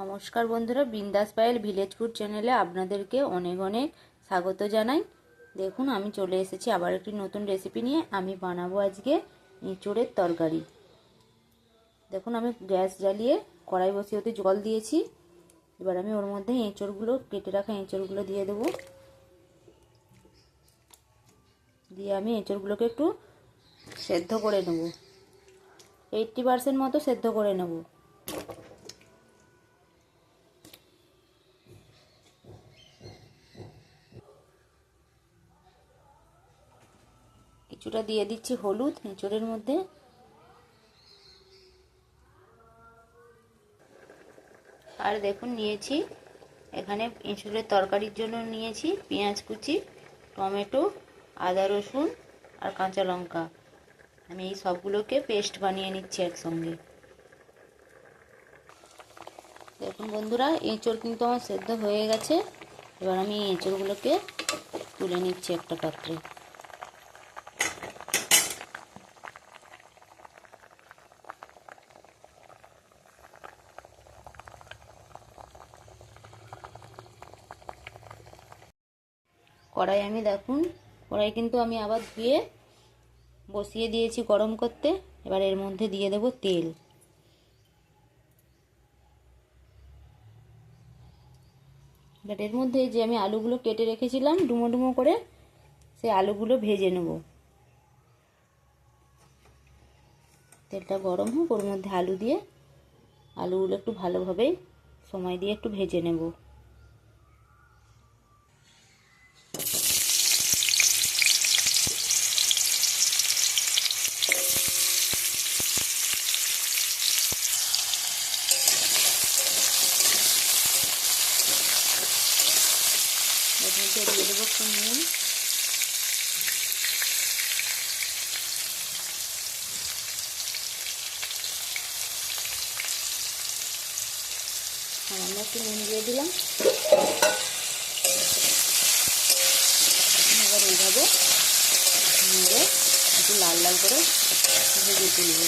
নমস্কার বন্ধুরা, বিন্দাস পায়েল ভিলেজ ফুড চ্যানেলে আপনাদেরকে অনেক অনেক স্বাগত জানাই। দেখুন, আমি চলে এসেছি আবার একটি নতুন রেসিপি নিয়ে। আমি বানাবো আজকে এঁচোড়ের তরকারি। দেখুন, আমি গ্যাস জ্বালিয়ে কড়াই বসিয়ে ওতে জল দিয়েছি। এবার আমি ওর মধ্যে এঁচোড়গুলো, কেটে রাখা এঁচোড়গুলো দিয়ে দেবো। দিয়ে আমি এঁচোড়গুলোকে একটু সেদ্ধ করে নেব, 80% মতো সেদ্ধ করে নেব। কিছুটা দিয়ে দিচ্ছি হলুদ এঁচোড়ের মধ্যে। আর দেখুন, নিয়েছি এখানে এঁচোড়ের তরকারির জন্য নিয়েছি পেঁয়াজ কুচি, টমেটো, আদা রসুন আর কাঁচা লঙ্কা। আমি এই সবগুলোকে পেস্ট বানিয়ে নিচ্ছি একসঙ্গে। দেখুন বন্ধুরা, এঁচোড় কিন্তু আমার সেদ্ধ হয়ে গেছে। এবার আমি এঁচোড়গুলোকে তুলে নিচ্ছি একটা পাত্রে। কড়াই কিন্তু আমি আবার ধুয়ে বসিয়ে দিয়েছি গরম করতে। এবার এর মধ্যে দিয়ে দেব তেল। এবার এর মধ্যে যে আমি আলুগুলো কেটে রেখেছিলাম ডুমো ডুমো করে, সেই আলুগুলো ভেজে নেব। তেলটা গরম হোক, ওর মধ্যে আলু দিয়ে আলুগুলো একটু ভালোভাবে সময় দিয়ে একটু ভেজে নেব। এর মধ্যে দিয়ে দেবো একটু নুন, সামান্য একটু নুন দিয়ে দিলাম। এবার এইভাবে নেড়ে একটু লাল লাল করে ভেজে তুলব।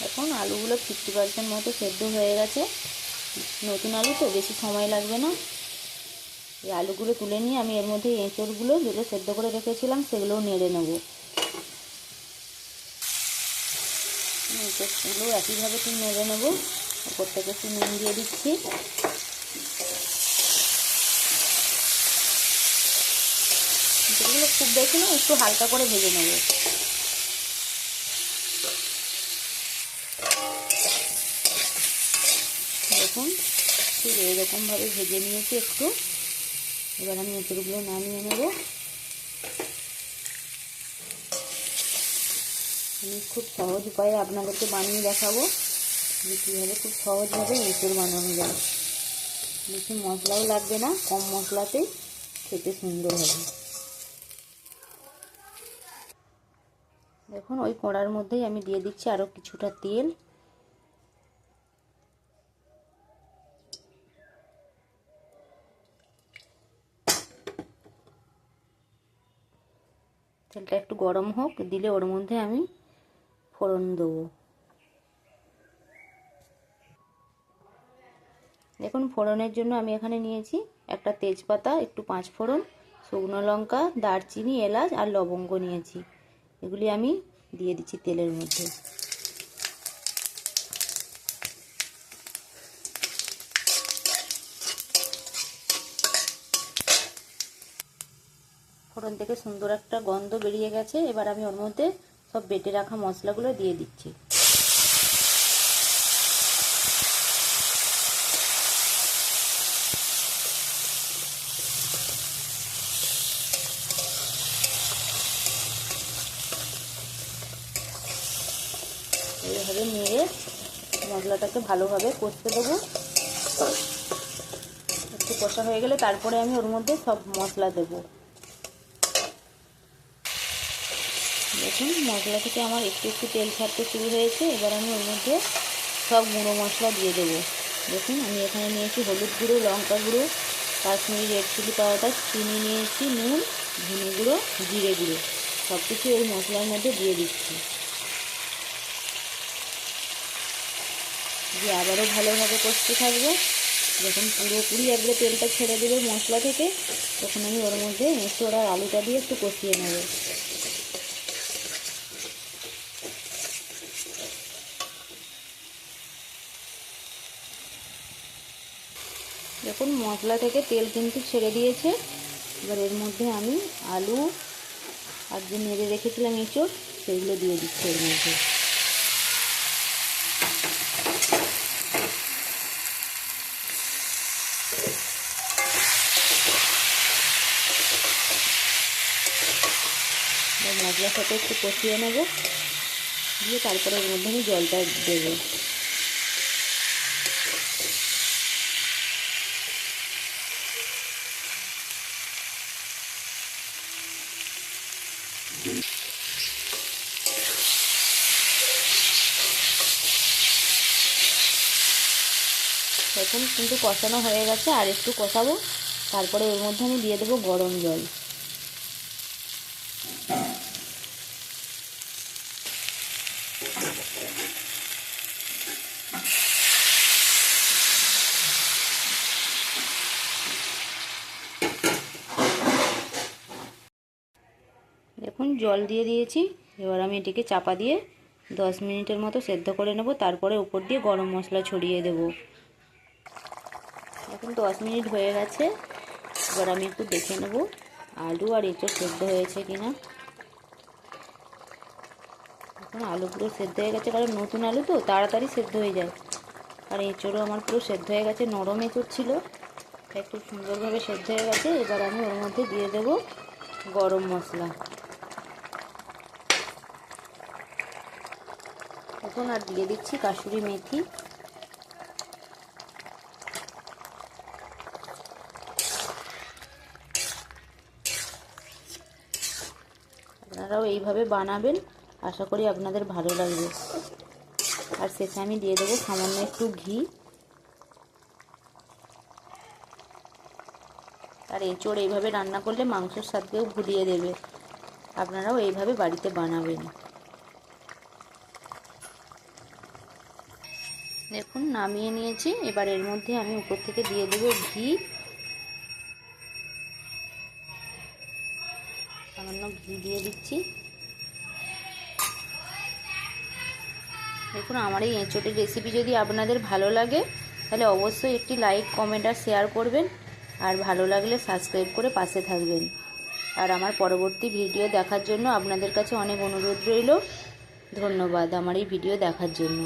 এখন আলুগুলো 50% মতো সেদ্ধ হয়ে গেছে। নতুন আলু তো বেশি সময় লাগবে না। এই আলুগুলো তুলে নিয়ে আমি এর মধ্যে এঁচোড়গুলো যেগুলো সেদ্ধ করে রেখেছিলাম সেগুলোও নেড়ে নেব। এঁচোড়গুলো একইভাবে একটু নেড়ে নেব। ওপর থেকে একটু নুন দিয়ে দিচ্ছি। এঁচোড়গুলো খুব বেশি না, একটু হালকা করে ভেজে নেব। দেখুন, ঠিক এইরকমভাবে ভেজে নিয়েছি একটু। এবার আমি এঁচোড়গুলো নামিয়ে নেব। আমি খুব সহজ উপায়ে আপনাদেরকে বানিয়ে দেখাবো যে কীভাবে খুব সহজভাবে এঁচোড় বানানো যায়। বেশি মশলাও লাগবে না, কম মশলাতেই খেতে সুন্দর হবে। দেখুন, ওই কড়ার মধ্যেই আমি দিয়ে দিচ্ছি আরও কিছুটা তেল। তেলটা একটু গরম হোক, দিলে ওর মধ্যে আমি ফোড়ন দেবো। দেখুন, ফোড়নের জন্য আমি এখানে নিয়েছি একটা তেজপাতা, একটু 5 ফোড়ন, শুকনো লঙ্কা, দারচিনি, এলাচ আর লবঙ্গ নিয়েছি। এগুলি আমি দিয়ে দিচ্ছি তেলের মধ্যে। ফোড়ন থেকে সুন্দর একটা গন্ধ বেরিয়ে গেছে। এবার আমি ওর মধ্যে সব বেটে রাখা মশলাগুলো দিয়ে দিচ্ছি। এইভাবে নেড়ে মশলাটাকে ভালোভাবে কষতে দেবো। একটু কষা হয়ে গেলে তারপরে আমি ওর মধ্যে সব মশলা দেবো। দেখুন, মশলা থেকে আমার একটু একটু তেল ছাড়তে শুরু হয়েছে। এবার আমি ওর মধ্যে সব গুঁড়ো মশলা দিয়ে দেবো। দেখুন, আমি এখানে নিয়েছি হলুদ গুঁড়ো, লঙ্কা গুঁড়ো, কাশ্মীরি রেড চিলি পাউডার, চিনি নিয়েছি, নুন, ধনে গুঁড়ো, জিরে গুঁড়ো, সব কিছু এই মশলার মধ্যে দিয়ে দিচ্ছি। দিয়ে আবারও ভালোভাবে কষতে থাকবো। যখন পুরোপুরি একবারে তেলটা ছেড়ে দেবে মশলা থেকে, তখন আমি ওর মধ্যে এঁচোড় আর আলুটা দিয়ে একটু কষিয়ে নেব। দেখুন মশলা থেকে তেল কিন্তু ছেড়ে দিয়েছে। এবার এর মধ্যে আমি আলু আর যে নেড়ে রেখেছিলাম এঁচোড়, সেগুলো দিয়ে দিচ্ছি এর মধ্যে। মশলার সাথে একটু কষিয়ে নেব, দিয়ে তারপরে এর মধ্যে আমি জলটা দেবো। এখন কিন্তু কষানো হয়ে গেছে, আর একটু কষাবো। তারপরে এর মধ্যে আমি দিয়ে দেবো গরম জল। দেখুন জল দিয়ে দিয়েছি। এবার আমি এটিকে চাপা দিয়ে 10 মিনিটের মতো সেদ্ধ করে নেব। তারপরে উপর দিয়ে গরম মশলা ছড়িয়ে দেব। এখন 10 মিনিট হয়ে গেছে। এবার আমি একটু দেখে নেব আলু আর এঁচোড় সেদ্ধ হয়েছে কিনা। এখন আলু পুরো সেদ্ধ হয়ে গেছে, কারণ নতুন আলু তো তাড়াতাড়ি সেদ্ধ হয়ে যায়। আর এঁচোড়ও আমার পুরো সেদ্ধ হয়ে গেছে, নরম এঁচোড় ছিল, তাই খুব সুন্দরভাবে সেদ্ধ হয়ে গেছে। এবার আমি ওর মধ্যে দিয়ে দেব গরম মশলা। এখন আর দিয়ে দিচ্ছি কাসুরি মেথি। আপনারাও এইভাবে বানাবেন, আশা করি আপনাদের ভালো লাগবে। আর শেষে আমি দিয়ে দেবো সামান্য একটু ঘি। আর এঁচোড় এইভাবে রান্না করলে মাংসের স্বাদকেও ভুলিয়ে দেবে। আপনারাও এইভাবে বাড়িতে বানাবেন। দেখুন নামিয়ে নিয়েছি। এবার এর মধ্যে আমি উপর থেকে দিয়ে দেবো ঘি, সামান্য ঘি দিয়ে দিচ্ছি। দেখুন আমার এই এঁচোড়ের রেসিপি যদি আপনাদের ভালো লাগে, তাহলে অবশ্যই একটি লাইক, কমেন্ট আর শেয়ার করবেন। আর ভালো লাগলে সাবস্ক্রাইব করে পাশে থাকবেন। আর আমার পরবর্তী ভিডিও দেখার জন্য আপনাদের কাছে অনেক অনুরোধ রইল। ধন্যবাদ আমার এই ভিডিও দেখার জন্য।